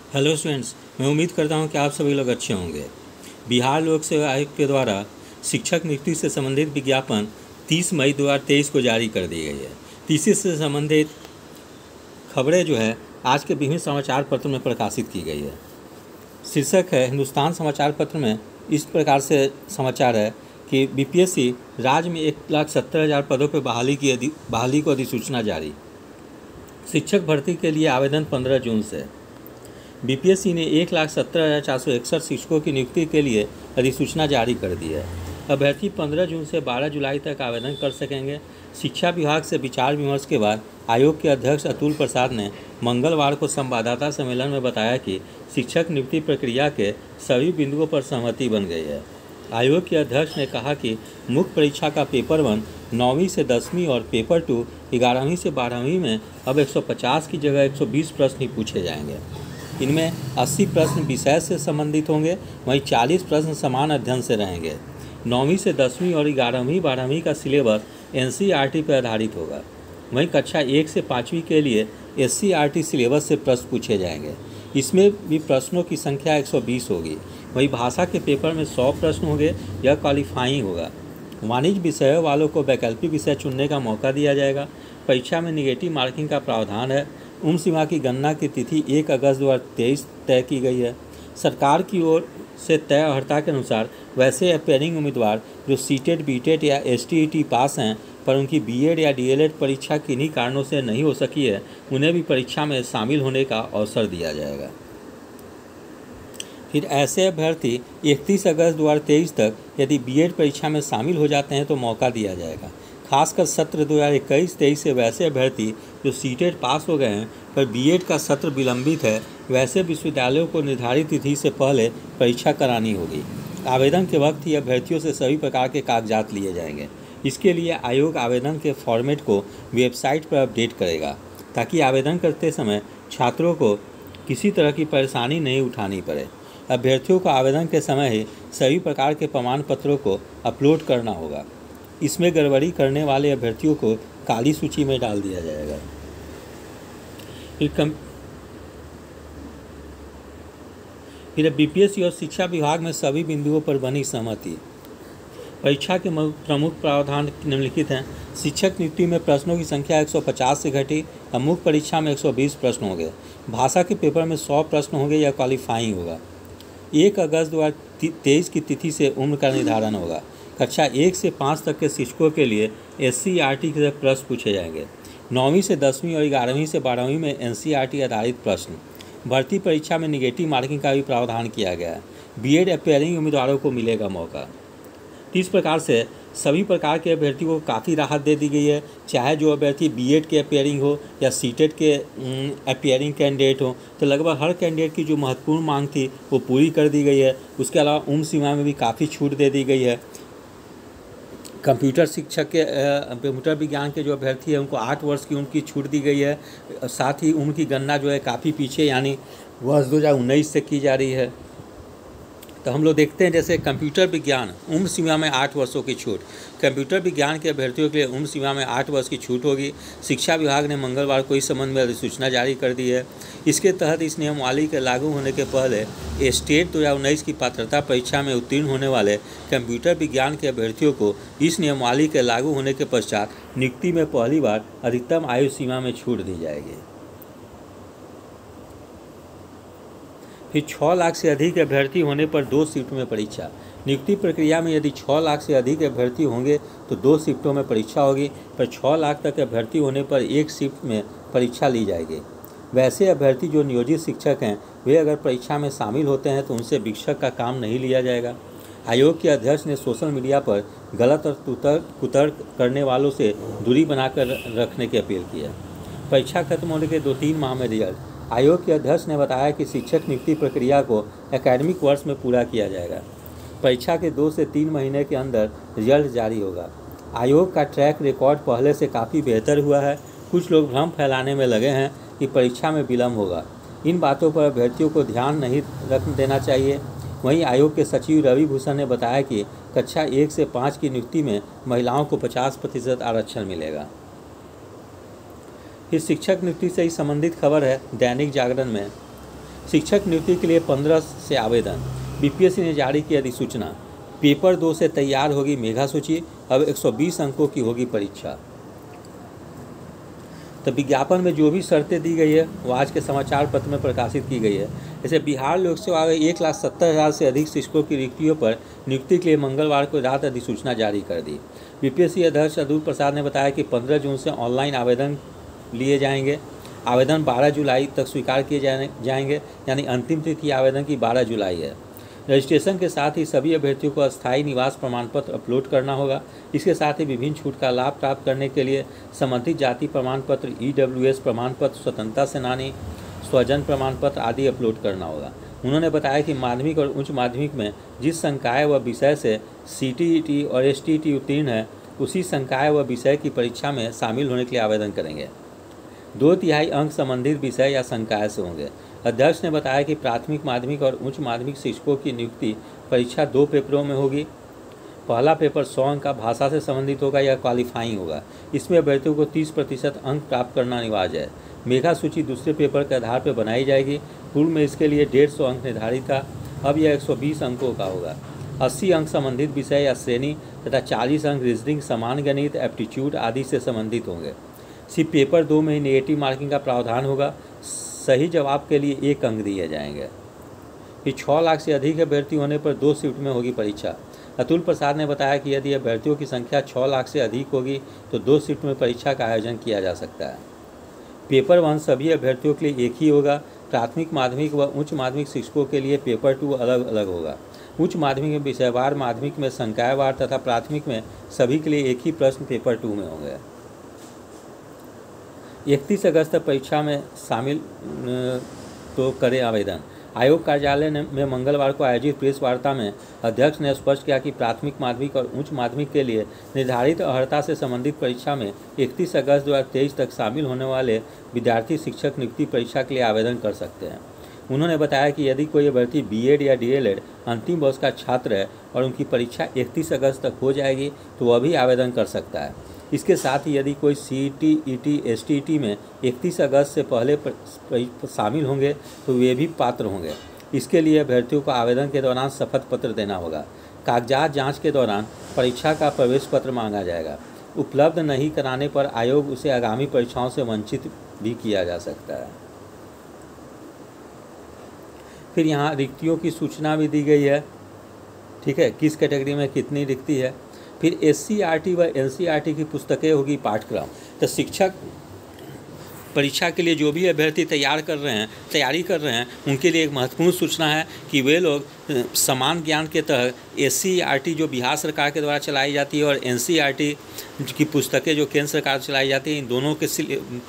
Hello students, मैं उम्मीद करता हूं कि आप सभी लोग अच्छे होंगे। बिहार लोक सेवा आयोग के द्वारा शिक्षक नियुक्ति से संबंधित विज्ञापन 30 मई 2023 को जारी कर दी गई है। इसी से संबंधित खबरें जो है आज के विभिन्न समाचार पत्रों में प्रकाशित की गई है। शीर्षक है हिंदुस्तान समाचार पत्र में इस प्रकार से समाचार है कि बीपीएससी राज्य में 1,70,000 पदों पर बहाली को अधिसूचना जारी। शिक्षक भर्ती के लिए आवेदन 15 जून से। बीपीएससी ने 1,70,461 शिक्षकों की नियुक्ति के लिए अधिसूचना जारी कर दी है। अभ्यर्थी 15 जून से 12 जुलाई तक आवेदन कर सकेंगे। शिक्षा विभाग से विचार विमर्श के बाद आयोग के अध्यक्ष अतुल प्रसाद ने मंगलवार को संवाददाता सम्मेलन में बताया कि शिक्षक नियुक्ति प्रक्रिया के सभी बिंदुओं पर सहमति बन गई है। आयोग के अध्यक्ष ने कहा कि मुख्य परीक्षा का पेपर 1 9वीं से 10वीं और पेपर 2 11वीं से 12वीं में अब 150 की जगह 120 प्रश्न ही पूछे जाएंगे। इनमें 80 प्रश्न विषय से संबंधित होंगे, वहीं 40 प्रश्न समान अध्ययन से रहेंगे। 9वीं से 10वीं और 11वीं 12वीं का सिलेबस एनसीईआरटी पर आधारित होगा। वहीं कक्षा 1 से 5वीं के लिए एससीईआरटी सिलेबस से प्रश्न पूछे जाएंगे। इसमें भी प्रश्नों की संख्या 120 होगी। वहीं भाषा के पेपर में 100 प्रश्न होंगे, यह क्वालिफाइंग होगा। वाणिज्य विषयों वालों को वैकल्पिक विषय चुनने का मौका दिया जाएगा। परीक्षा में निगेटिव मार्किंग का प्रावधान है। उम्र सीमा की गणना की तिथि 1 अगस्त 2023 तय की गई है। सरकार की ओर से तय अर्हता के अनुसार वैसे अपेयरिंग उम्मीदवार जो सीटेट, बीटेट या एसटीईटी पास हैं पर उनकी बीएड या डीएलएड परीक्षा किन्हीं कारणों से नहीं हो सकी है, उन्हें भी परीक्षा में शामिल होने का अवसर दिया जाएगा। फिर ऐसे अभ्यर्थी 31 अगस्त 2023 तक यदि बीएड परीक्षा में शामिल हो जाते हैं तो मौका दिया जाएगा। खासकर सत्र 2021-23 से वैसे अभ्यर्थी जो सीटेट पास हो गए हैं पर बीएड का सत्र विलंबित है, वैसे विश्वविद्यालयों को निर्धारित तिथि से पहले परीक्षा करानी होगी। आवेदन के वक्त ही अभ्यर्थियों से सभी प्रकार के कागजात लिए जाएंगे। इसके लिए आयोग आवेदन के फॉर्मेट को वेबसाइट पर अपडेट करेगा ताकि आवेदन करते समय छात्रों को किसी तरह की परेशानी नहीं उठानी पड़े। अभ्यर्थियों को आवेदन के समय ही सभी प्रकार के प्रमाण पत्रों को अपलोड करना होगा। इसमें गड़बड़ी करने वाले अभ्यर्थियों को काली सूची में डाल दिया जाएगा। फिर बीपीएससी और शिक्षा विभाग में सभी बिंदुओं पर बनी सहमति। परीक्षा के प्रमुख प्रावधान निम्नलिखित हैं। शिक्षक नियुक्ति में प्रश्नों की संख्या 150 से घटी। अब मुख्य परीक्षा में 120 प्रश्न होंगे। भाषा के पेपर में 100 प्रश्न होंगे या क्वालिफाइंग होगा। 1 अगस्त 2023 की तिथि से उम्र का निर्धारण होगा। कक्षा 1 से 5 तक के शिक्षकों के लिए एससीईआरटी के प्रश्न पूछे जाएंगे। 9वीं से 10वीं और 11वीं से 12वीं में एनसीईआरटी आधारित प्रश्न। भर्ती परीक्षा में निगेटिव मार्किंग का भी प्रावधान किया गया है। बीएड अपेयरिंग उम्मीदवारों को मिलेगा मौका। इस प्रकार से सभी प्रकार के अभ्यर्थियों को काफ़ी राहत दे दी गई है, चाहे जो अभ्यर्थी बीएड के अपेयरिंग हो या सीटेट के अपेयरिंग कैंडिडेट हो। तो लगभग हर कैंडिडेट की जो महत्वपूर्ण मांग थी वो पूरी कर दी गई है। उसके अलावा उम्र सीमा में भी काफ़ी छूट दे दी गई है। कंप्यूटर शिक्षक के कंप्यूटर विज्ञान के जो अभ्यर्थी हैं उनको 8 वर्ष की उम्र की छूट दी गई है। साथ ही उम्र की गणना जो है काफ़ी पीछे यानी वर्ष 2019 से की जा रही है। तो हम लोग देखते हैं जैसे कंप्यूटर विज्ञान उम्र सीमा में 8 वर्षों की छूट। कंप्यूटर विज्ञान के अभ्यर्थियों के लिए उम्र सीमा में 8 वर्ष की छूट होगी। शिक्षा विभाग ने मंगलवार को इस संबंध में अधिसूचना जारी कर दी है। इसके तहत इस नियमावली के लागू होने के पहले स्टेट 2019 की पात्रता परीक्षा में उत्तीर्ण होने वाले कंप्यूटर विज्ञान के अभ्यर्थियों को इस नियमावली के लागू होने के पश्चात नियुक्ति में पहली बार अधिकतम आयु सीमा में छूट दी जाएगी। फिर 6 लाख से अधिक अभ्यर्थी होने पर 2 शिफ्ट में परीक्षा। नियुक्ति प्रक्रिया में यदि 6 लाख से अधिक अभ्यर्थी होंगे तो 2 शिफ्टों में परीक्षा होगी, पर 6 लाख तक अभ्यर्थी होने पर 1 शिफ्ट में परीक्षा ली जाएगी। वैसे अभ्यर्थी जो नियोजित शिक्षक हैं वे अगर परीक्षा में शामिल होते हैं तो उनसे शिक्षक का काम नहीं लिया जाएगा। आयोग के अध्यक्ष ने सोशल मीडिया पर गलत और कुतर्क करने वालों से दूरी बनाकर रखने की अपील की है। परीक्षा खत्म होने के 2-3 माह में रिजल्ट। आयोग के अध्यक्ष ने बताया कि शिक्षक नियुक्ति प्रक्रिया को एकेडमिक वर्ष में पूरा किया जाएगा। परीक्षा के 2 से 3 महीने के अंदर रिजल्ट जारी होगा। आयोग का ट्रैक रिकॉर्ड पहले से काफ़ी बेहतर हुआ है। कुछ लोग भ्रम फैलाने में लगे हैं कि परीक्षा में विलम्ब होगा। इन बातों पर अभ्यर्थियों को ध्यान नहीं रख देना चाहिए। वहीं आयोग के सचिव रवि भूषण ने बताया कि कक्षा 1 से 5 की नियुक्ति में महिलाओं को 50% आरक्षण मिलेगा। फिर शिक्षक नियुक्ति से ही संबंधित खबर है दैनिक जागरण में। शिक्षक नियुक्ति के लिए 15 से आवेदन। बीपीएससी ने जारी की अधिसूचना। पेपर 2 से तैयार होगी मेधा सूची। अब 120 अंकों की होगी परीक्षा। तो विज्ञापन में जो भी शर्तें दी गई है वो आज के समाचार पत्र में प्रकाशित की गई है। जैसे बिहार लोक सेवा आयोग 1,70,000 से अधिक शिक्षकों की रिक्तियों पर नियुक्ति के लिए मंगलवार को रात अधिसूचना जारी कर दी। बीपीएससी अध्यक्ष अतुल प्रसाद ने बताया कि 15 जून से ऑनलाइन आवेदन लिए जाएंगे। आवेदन 12 जुलाई तक स्वीकार किए जाएंगे, यानी अंतिम तिथि आवेदन की 12 जुलाई है। रजिस्ट्रेशन के साथ ही सभी अभ्यर्थियों को अस्थायी निवास प्रमाण पत्र अपलोड करना होगा। इसके साथ ही विभिन्न छूट का लाभ प्राप्त करने के लिए संबंधित जाति प्रमाण पत्र, EWS प्रमाण पत्र, स्वतंत्रता सेनानी, स्वजन प्रमाण पत्र आदि अपलोड करना होगा। उन्होंने बताया कि माध्यमिक और उच्च माध्यमिक में जिस संकाय व विषय से CTET और STET उत्तीर्ण है, उसी संकाय व विषय की परीक्षा में शामिल होने के लिए आवेदन करेंगे। 2/3 अंक संबंधित विषय या संकाय से होंगे। अध्यक्ष ने बताया कि प्राथमिक, माध्यमिक और उच्च माध्यमिक शिक्षकों की नियुक्ति परीक्षा 2 पेपरों में होगी। पहला पेपर 100 अंक का भाषा से संबंधित होगा या क्वालिफाइंग होगा। इसमें अभ्यर्थियों को 30% अंक प्राप्त करना अनिवार्य है। मेधा सूची दूसरे पेपर के आधार पर बनाई जाएगी। पूर्व में इसके लिए 150 अंक निर्धारित था, अब यह 120 अंकों का होगा। 80 अंक संबंधित विषय या श्रेणी तथा 40 अंक रीजनिंग, समान गणित, एप्टीट्यूड आदि से संबंधित होंगे। सिर्फ पेपर 2 में ही नेगेटिव मार्किंग का प्रावधान होगा। सही जवाब के लिए 1 अंक दिए जाएंगे। फिर 6 लाख से अधिक अभ्यर्थी होने पर 2 शिफ्ट में होगी परीक्षा। अतुल प्रसाद ने बताया कि यदि अभ्यर्थियों की संख्या 6 लाख से अधिक होगी तो 2 शिफ्ट में परीक्षा का आयोजन किया जा सकता है। पेपर 1 सभी अभ्यर्थियों के लिए एक ही होगा। प्राथमिक, माध्यमिक व उच्च माध्यमिक शिक्षकों के लिए पेपर 2 अलग अलग होगा। उच्च माध्यमिक में विषयवार, माध्यमिक में संकायवार तथा प्राथमिक में सभी के लिए एक ही प्रश्न पेपर 2 में होंगे। 31 अगस्त तक परीक्षा में शामिल तो करें आवेदन। आयोग कार्यालय में मंगलवार को आयोजित प्रेस वार्ता में अध्यक्ष ने स्पष्ट किया कि प्राथमिक, माध्यमिक और उच्च माध्यमिक के लिए निर्धारित अर्हता से संबंधित परीक्षा में 31 अगस्त 2023 तक शामिल होने वाले विद्यार्थी शिक्षक नियुक्ति परीक्षा के लिए आवेदन कर सकते हैं। उन्होंने बताया कि यदि कोई अभ्यर्थी BEd या DLEd अंतिम वर्ष का छात्र है और उनकी परीक्षा 31 अगस्त तक हो जाएगी तो वह भी आवेदन कर सकता है। इसके साथ ही यदि कोई CTET, STET में 31 अगस्त से पहले शामिल होंगे तो वे भी पात्र होंगे। इसके लिए अभ्यर्थियों को आवेदन के दौरान शपथ पत्र देना होगा। कागजात जांच के दौरान परीक्षा का प्रवेश पत्र मांगा जाएगा। उपलब्ध नहीं कराने पर आयोग उसे आगामी परीक्षाओं से वंचित भी किया जा सकता है। फिर यहाँ रिक्तियों की सूचना भी दी गई है, ठीक है, किस कैटेगरी में कितनी रिक्ति है। फिर SCERT व NCERT की पुस्तकें होगी पाठ्यक्रम। तो शिक्षक परीक्षा के लिए जो भी अभ्यर्थी तैयारी कर रहे हैं उनके लिए एक महत्वपूर्ण सूचना है कि वे लोग समान ज्ञान के तहत SCERT जो बिहार सरकार के द्वारा चलाई जाती है और NCERT की पुस्तकें जो केंद्र सरकार चलाई जाती है, इन दोनों के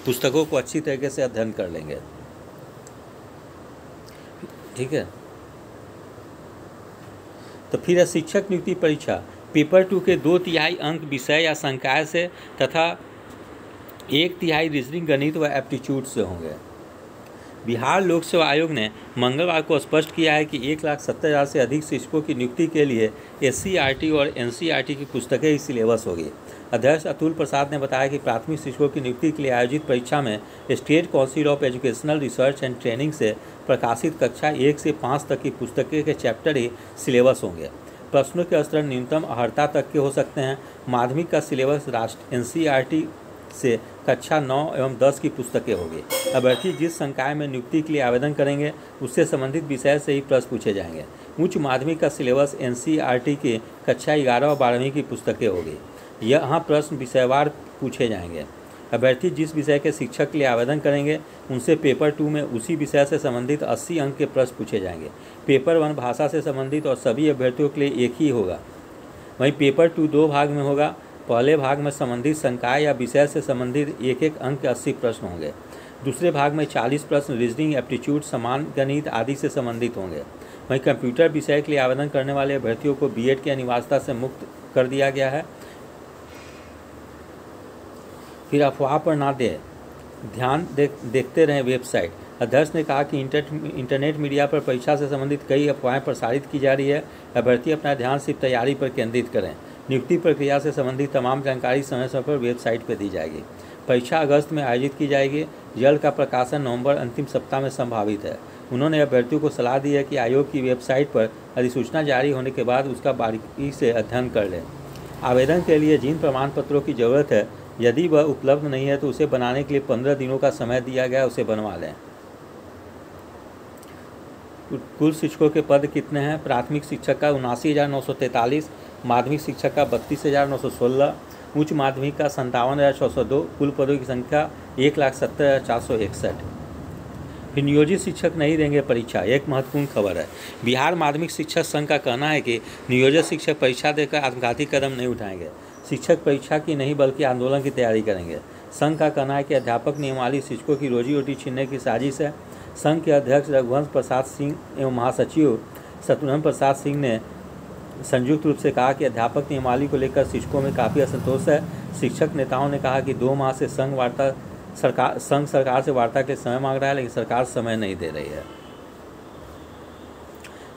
पुस्तकों को अच्छी तरीके से अध्ययन कर लेंगे, ठीक है। तो फिर है शिक्षक नियुक्ति परीक्षा। पेपर 2 के 2/3 अंक विषय या संकाय से तथा 1/3 रीजनिंग, गणित व एप्टीट्यूड से होंगे। बिहार लोक सेवा आयोग ने मंगलवार को स्पष्ट किया है कि 1,70,000 से अधिक शिक्षकों की नियुक्ति के लिए SCERT और NCERT की पुस्तकें ही सिलेबस होगी। अध्यक्ष अतुल प्रसाद ने बताया कि प्राथमिक शिक्षकों की नियुक्ति के लिए आयोजित परीक्षा में state council of educational research and training से प्रकाशित कक्षा 1 से 5 तक की पुस्तकें के चैप्टर ही सिलेबस होंगे। प्रश्नों के स्तर न्यूनतम अर्हता तक के हो सकते हैं। माध्यमिक का सिलेबस राष्ट्रीय NCERT से कक्षा 9 एवं 10 की पुस्तकें होगी। अभ्यर्थी जिस संकाय में नियुक्ति के लिए आवेदन करेंगे उससे संबंधित विषय से ही प्रश्न पूछे जाएंगे। उच्च माध्यमिक का सिलेबस NCERT की कक्षा 11 व 12वीं की पुस्तकें होगी। यहाँ प्रश्न विषयवार पूछे जाएंगे। अभ्यर्थी जिस विषय के शिक्षक के लिए आवेदन करेंगे उनसे पेपर 2 में उसी विषय से संबंधित 80 अंक के प्रश्न पूछे जाएंगे। पेपर 1 भाषा से संबंधित और सभी अभ्यर्थियों के लिए एक ही होगा। वहीं पेपर 2 2 भाग में होगा। पहले भाग में संबंधित संकाय या विषय से संबंधित 1-1 अंक के 80 प्रश्न होंगे। दूसरे भाग में 40 प्रश्न रीजनिंग, एप्टीट्यूड, समान गणित आदि से संबंधित होंगे। वहीं कंप्यूटर विषय के लिए आवेदन करने वाले अभ्यर्थियों को BEd की अनिवार्यता से मुक्त कर दिया गया है। फिर अफवाह पर ना दें, ध्यान देखते रहें वेबसाइट। अध्यक्ष ने कहा कि इंटरनेट मीडिया पर परीक्षा से संबंधित कई अफवाहें प्रसारित की जा रही है। अभ्यर्थी अपना ध्यान सिर्फ तैयारी पर केंद्रित करें। नियुक्ति प्रक्रिया से संबंधित तमाम जानकारी समय समय पर वेबसाइट पर दी जाएगी। परीक्षा अगस्त में आयोजित की जाएगी। जल्द का प्रकाशन नवंबर अंतिम सप्ताह में संभावित है। उन्होंने अभ्यर्थियों को सलाह दी है कि आयोग की वेबसाइट पर अधिसूचना जारी होने के बाद उसका बारीकी से अध्ययन कर लें। आवेदन के लिए जिन प्रमाण पत्रों की ज़रूरत है, यदि वह उपलब्ध नहीं है तो उसे बनाने के लिए 15 दिनों का समय दिया गया, उसे बनवा लें। कुल शिक्षकों के पद कितने हैं? प्राथमिक शिक्षक का 79,943, माध्यमिक शिक्षक का 32,916, उच्च माध्यमिक का 57,602। कुल पदों की संख्या 1,70,461। फिर नियोजित शिक्षक नहीं देंगे परीक्षा, एक महत्वपूर्ण खबर है। बिहार माध्यमिक शिक्षक संघ का कहना है कि नियोजित शिक्षक परीक्षा देकर आत्मघाती कदम नहीं उठाएंगे। शिक्षक परीक्षा की नहीं बल्कि आंदोलन की तैयारी करेंगे। संघ का कहना है कि अध्यापक नियमावली शिक्षकों की रोजी रोटी छीनने की साजिश है। संघ के अध्यक्ष रघुवंश प्रसाद सिंह एवं महासचिव शत्रुघ्न प्रसाद सिंह ने संयुक्त रूप से कहा कि अध्यापक नियमावली को लेकर शिक्षकों में काफ़ी असंतोष है। शिक्षक नेताओं ने कहा कि 2 माह से संघ सरकार से वार्ता के लिए समय मांग रहा है, लेकिन सरकार समय नहीं दे रही है।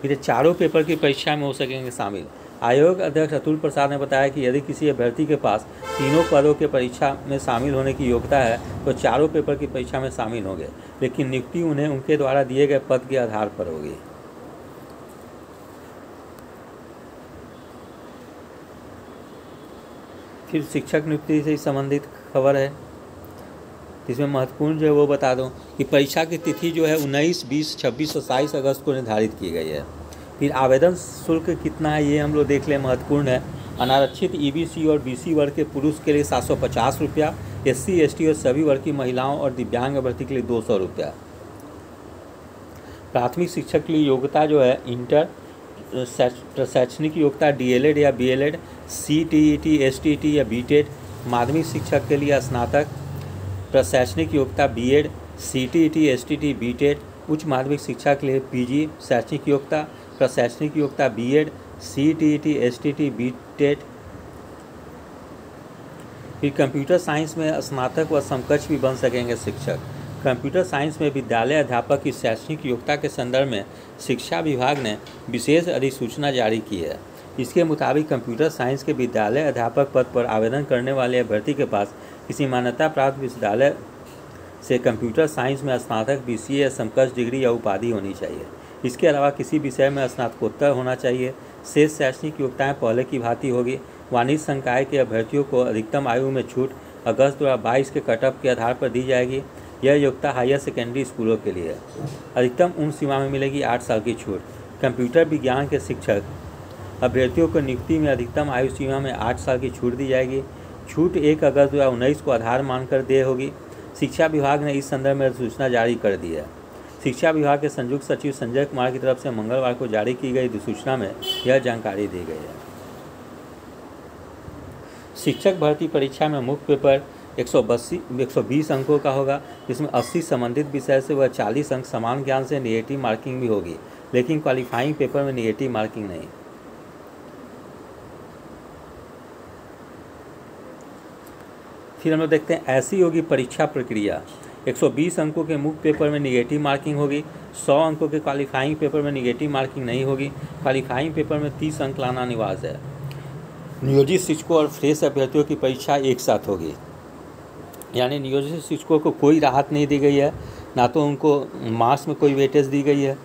फिर चारों पेपर की परीक्षा में हो सकेंगे शामिल। आयोग अध्यक्ष अतुल प्रसाद ने बताया कि यदि किसी अभ्यर्थी के पास तीनों पदों के परीक्षा में शामिल होने की योग्यता है तो चारों पेपर की परीक्षा में शामिल होंगे, लेकिन नियुक्ति उन्हें उनके द्वारा दिए गए पद के आधार पर होगी। फिर शिक्षक नियुक्ति से संबंधित खबर है, इसमें महत्वपूर्ण जो है वो बता दूं कि परीक्षा की तिथि जो है 19, 20, 26 और 27 अगस्त को निर्धारित की गई है। फिर आवेदन शुल्क कितना है ये हम लोग देख लें, महत्वपूर्ण है। अनारक्षित ईबीसी और बीसी वर्ग के पुरुष के लिए 750 रुपया, SC, ST और सभी वर्ग की महिलाओं और दिव्यांग अभ्यर्थी के लिए 200 रुपया। प्राथमिक शिक्षक के लिए योग्यता जो है इंटर, शैक्षणिक योग्यता DLED या BLED, CTET, STET या BTET। माध्यमिक शिक्षक के लिए स्नातक, प्रशैक्षणिक योग्यता BEd, CTET, STT, BTET। उच्च माध्यमिक शिक्षा के लिए PG, शैक्षणिक योग्यता, प्रशैक्षणिक योग्यता BEd, CTET, STT, BTET। फिर कंप्यूटर साइंस में स्नातक व समकक्ष भी बन सकेंगे शिक्षक। कंप्यूटर साइंस में विद्यालय अध्यापक की शैक्षणिक योग्यता के संदर्भ में शिक्षा विभाग ने विशेष अधिसूचना जारी की है। इसके मुताबिक कंप्यूटर साइंस के विद्यालय अध्यापक पद पर आवेदन करने वाले अभ्यर्थी के पास किसी मान्यता प्राप्त विश्वविद्यालय से कंप्यूटर साइंस में स्नातक, BCA या समकक्ष डिग्री या उपाधि होनी चाहिए। इसके अलावा किसी विषय में स्नातकोत्तर होना चाहिए। शेष शैक्षणिक योग्यताएँ पहले की भांति होगी। वाणिज्य संकाय के अभ्यर्थियों को अधिकतम आयु में छूट अगस्त 2022 के कटअप के आधार पर दी जाएगी। यह योग्यता हायर सेकेंडरी स्कूलों के लिए है। अधिकतम उम्र सीमा में मिलेगी 8 साल की छूट। कंप्यूटर विज्ञान के शिक्षक अभ्यर्थियों को नियुक्ति में अधिकतम आयु सीमा में 8 साल की छूट दी जाएगी। छूट 1 अगस्त 2019 को आधार मानकर देय होगी। शिक्षा विभाग ने इस संदर्भ में सूचना जारी कर दी है। शिक्षा विभाग के संयुक्त सचिव संजय कुमार की तरफ से मंगलवार को जारी की गई अधिसूचना में यह जानकारी दी गई है। शिक्षक भर्ती परीक्षा में मुख्य पेपर 120 अंकों का होगा, जिसमें 80 संबंधित विषय से वह 40 अंक समान ज्ञान से नेगेटिव मार्किंग भी होगी, लेकिन क्वालिफाइंग पेपर में नेगेटिव मार्किंग नहीं। फिर हम लोग देखते हैं ऐसी होगी परीक्षा प्रक्रिया। 120 अंकों के मुख्य पेपर में निगेटिव मार्किंग होगी। 100 अंकों के क्वालिफाइंग पेपर में निगेटिव मार्किंग नहीं होगी। क्वालिफाइंग पेपर में 30 अंक लाना अनिवार्य है। नियोजित शिक्षकों और फ्रेश अभ्यर्थियों की परीक्षा एक साथ होगी, यानी नियोजित शिक्षकों को कोई राहत नहीं दी गई है, ना तो उनको मार्क्स में कोई वेटेज दी गई है।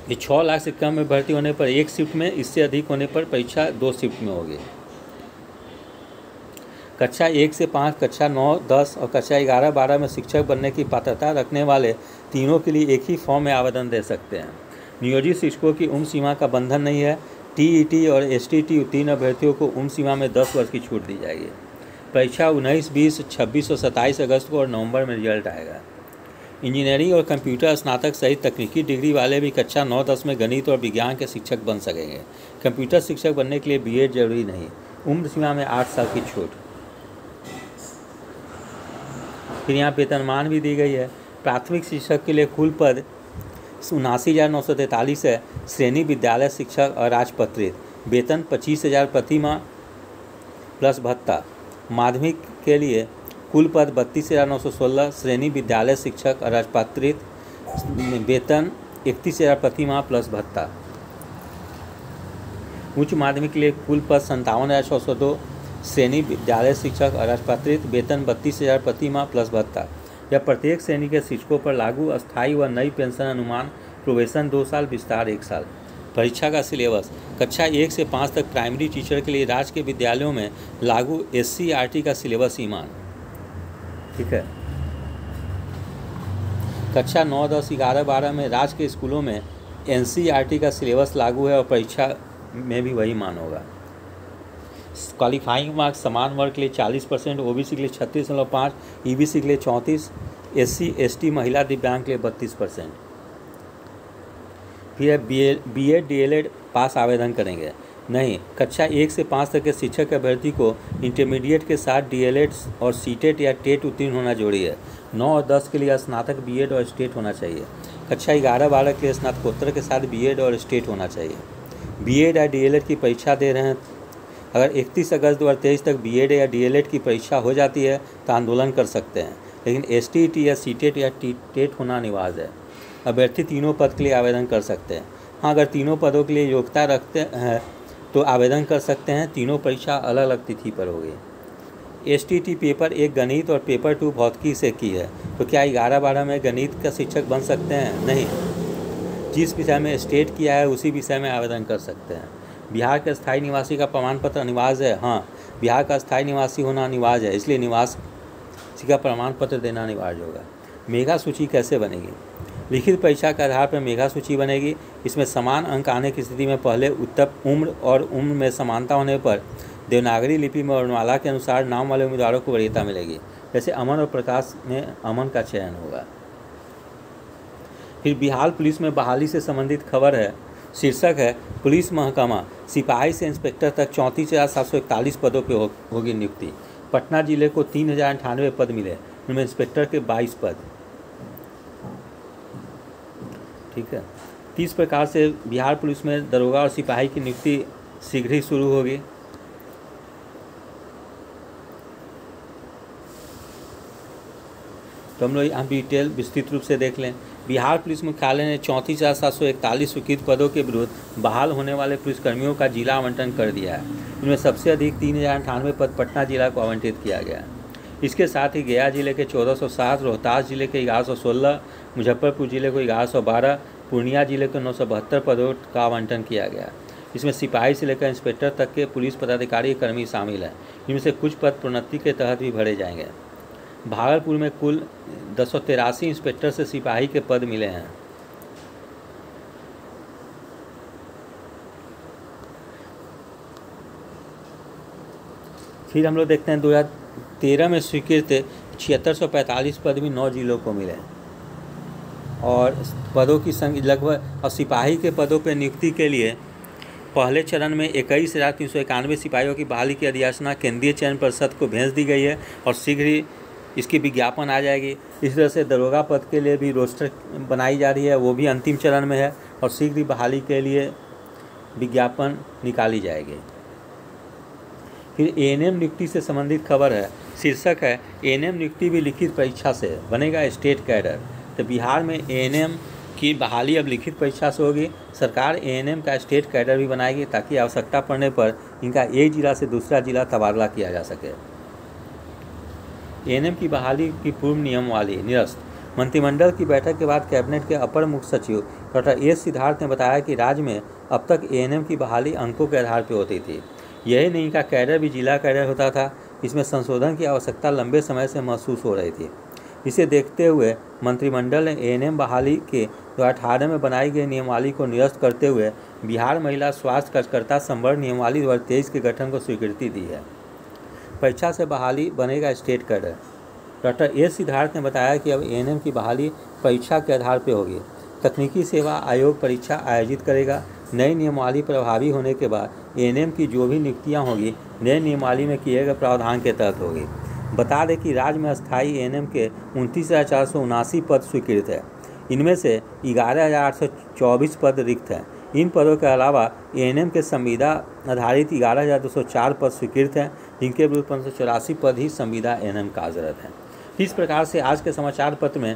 ये 6 लाख से कम में भर्ती होने पर 1 शिफ्ट में, इससे अधिक होने पर परीक्षा 2 शिफ्ट में होगी। कक्षा 1 से 5, कक्षा 9, 10 और कक्षा 11, 12 में शिक्षक बनने की पात्रता रखने वाले तीनों के लिए एक ही फॉर्म में आवेदन दे सकते हैं। नियोजित शिक्षकों की उम्र सीमा का बंधन नहीं है। TET और STT उत्तीर्ण अभ्यर्थियों को उम्र सीमा में 10 वर्ष की छूट दी जाएगी। परीक्षा 19, 20, 26 और 27 अगस्त को और नवंबर में रिजल्ट आएगा। इंजीनियरिंग और कंप्यूटर स्नातक सहित तकनीकी डिग्री वाले भी कक्षा 9, 10 में गणित और विज्ञान के शिक्षक बन सकेंगे। कंप्यूटर शिक्षक बनने के लिए BEd जरूरी नहीं। उम्र सीमा में 8 साल की छूट। फिर यहाँ वेतनमान भी दी गई है। प्राथमिक शिक्षक के लिए कुल पद 79,943 है। श्रेणी विद्यालय शिक्षक और राजपत्रित, वेतन 25,000 प्रति माह प्लस भत्ता। माध्यमिक के लिए कुल पद 32,916, श्रेणी विद्यालय शिक्षक और राजपत्रित, वेतन 31,000 प्रति माह प्लस भत्ता। उच्च माध्यमिक के लिए कुल पद 57,602, श्रेणी विद्यालय शिक्षक और राजपत्रित, वेतन 32,000 प्रति माह प्लस भत्ता। यह प्रत्येक श्रेणी के शिक्षकों पर लागू अस्थायी व नई पेंशन अनुमान, प्रोबेशन 2 साल, विस्तार 1 साल। परीक्षा का सिलेबस कक्षा 1 से 5 तक प्राइमरी टीचर के लिए राज्य के विद्यालयों में लागू SC/RT का सिलेबस ईमान। ठीक है। कक्षा 9, 10, 11, 12 में राज्य के स्कूलों में NCERT का सिलेबस लागू है और परीक्षा में भी वही मान होगा। क्वालिफाइंग मार्क्स समान वर्ग के लिए 40%, OBC के लिए 36.5%, EBC के लिए 34%, SC ST महिला दिव्यांग के लिए 32%। फिर BEd DLEd पास आवेदन करेंगे नहीं। कक्षा 1 से 5 तक के शिक्षक अभ्यर्थी को इंटरमीडिएट के साथ DLEd और CTET या टेट उत्तीर्ण होना जरूरी है। 9 और 10 के लिए स्नातक BEd और स्टेट होना चाहिए। कक्षा 11, 12 के लिए स्नातकोत्तर के साथ BEd और स्टेट होना चाहिए। BEd या DLEd की परीक्षा दे रहे हैं, अगर 31 अगस्त 2023 तक BEd या DLEd की परीक्षा हो जाती है तो आंदोलन कर सकते हैं, लेकिन STET या CTET या टेट होना अनिवार्य है। अभ्यर्थी तीनों पद के लिए आवेदन कर सकते हैं। हाँ, अगर तीनों पदों के लिए योग्यता रखते हैं तो आवेदन कर सकते हैं। तीनों परीक्षा अलग अलग तिथि पर होगी। STT पेपर 1 गणित और पेपर 2 भौतिकी से की है, तो क्या 11-12 में गणित का शिक्षक बन सकते हैं? नहीं। जिस विषय में स्टेट किया है उसी विषय में आवेदन कर सकते हैं। बिहार के स्थायी निवासी का प्रमाण पत्र अनिवार्य है। हाँ, बिहार का स्थायी निवासी होना अनिवार्य है, इसलिए निवासी का प्रमाण पत्र देना अनिवार्य होगा। मेगा सूची कैसे बनेगी? लिखित परीक्षा के आधार पर मेगा सूची बनेगी। इसमें समान अंक आने की स्थिति में पहले उत्तर उम्र में समानता होने पर देवनागरी लिपि में वर्णमाला के अनुसार नाम वाले उम्मीदवारों को वरीयता मिलेगी। जैसे अमन और प्रकाश में अमन का चयन होगा। फिर बिहार पुलिस में बहाली से संबंधित खबर है। शीर्षक है पुलिस महकमा सिपाही से इंस्पेक्टर तक 34,741 पदों पर होगी नियुक्ति। पटना जिले को 3,098 पद मिले, उनमें इंस्पेक्टर के 22 पद। ठीक है। 30 प्रकार से बिहार पुलिस में दरोगा और सिपाही की नियुक्ति शीघ्र ही शुरू होगी। तो हम लोग यहाँ डिटेल विस्तृत रूप से देख लें। बिहार पुलिस मुख्यालय ने 34,741 स्वीकृत पदों के विरुद्ध बहाल होने वाले पुलिसकर्मियों का जिला आवंटन कर दिया है। इनमें सबसे अधिक 3,098 पद पटना जिला को आवंटित किया गया है। इसके साथ ही गया जिले के 1407, रोहतास जिले के 1116, मुजफ्फरपुर जिले को 1112, पूर्णिया जिले को 972 पदों का आवंटन किया गया। इसमें सिपाही से लेकर इंस्पेक्टर तक के पुलिस पदाधिकारी कर्मी शामिल हैं। इनमें से कुछ पद प्रोन्नति के तहत भी भरे जाएंगे। भागलपुर में कुल 283 इंस्पेक्टर से सिपाही के पद मिले हैं। फिर हम लोग देखते हैं 2013 में स्वीकृत 7645 पद भी 9 जिलों को मिले और पदों की संख्या लगभग। और सिपाही के पदों पर नियुक्ति के लिए पहले चरण में 21,391 सिपाहियों की बहाली की अधिसूचना केंद्रीय चयन परिषद को भेज दी गई है और शीघ्र ही इसकी विज्ञापन आ जाएगी। इस तरह से दरोगा पद के लिए भी रोस्टर बनाई जा रही है, वो भी अंतिम चरण में है और शीघ्र ही बहाली के लिए विज्ञापन निकाली जाएगी। फिर ANM नियुक्ति से संबंधित खबर है। शीर्षक है ANM नियुक्ति भी लिखित परीक्षा से बनेगा स्टेट कैडर। तो बिहार में ANM की बहाली अब लिखित परीक्षा से होगी। सरकार ANM का स्टेट कैडर भी बनाएगी ताकि आवश्यकता पड़ने पर इनका एक जिला से दूसरा जिला तबादला किया जा सके। ANM की बहाली की पूर्व नियमावली निरस्त। मंत्रिमंडल की बैठक के बाद कैबिनेट के अपर मुख्य सचिव डॉक्टर S सिद्धार्थ ने बताया कि राज्य में अब तक ANM की बहाली अंकों के आधार पर होती थी। यही नहीं का कैडर भी जिला कैडर होता था। इसमें संशोधन की आवश्यकता लंबे समय से महसूस हो रही थी। इसे देखते हुए मंत्रिमंडल ने ANM बहाली के 2018 में बनाई गई नियमावली को निरस्त करते हुए बिहार महिला स्वास्थ्य कार्यकर्ता संवर्ग नियमावली 2023 के गठन को स्वीकृति दी है। परीक्षा से बहाली बनेगा state cadre. Doctor S Siddharth ने बताया कि अब ANM की बहाली परीक्षा के आधार पर होगी। तकनीकी सेवा आयोग परीक्षा आयोजित करेगा। नई नियमावली प्रभावी होने के बाद ANM की जो भी नियुक्तियां होगी नई नियमावली में किए गए प्रावधान के तहत होगी। बता दें कि राज्य में अस्थायी ANM के 29,479 पद स्वीकृत है। इनमें से 11,824 पद रिक्त हैं। इन पदों के अलावा ANM के संविदा आधारित 11,204 पद स्वीकृत हैं, जिनके विरुद्ध 584 पद ही संविदा ANM कार्यरत हैं। इस प्रकार से आज के समाचार पत्र में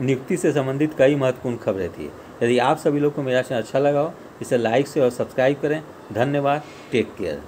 नियुक्ति से संबंधित कई महत्वपूर्ण खबरें थी। यदि आप सभी लोग को मेरा चैनल अच्छा लगा हो इसे लाइक से और सब्सक्राइब करें। धन्यवाद। Take care.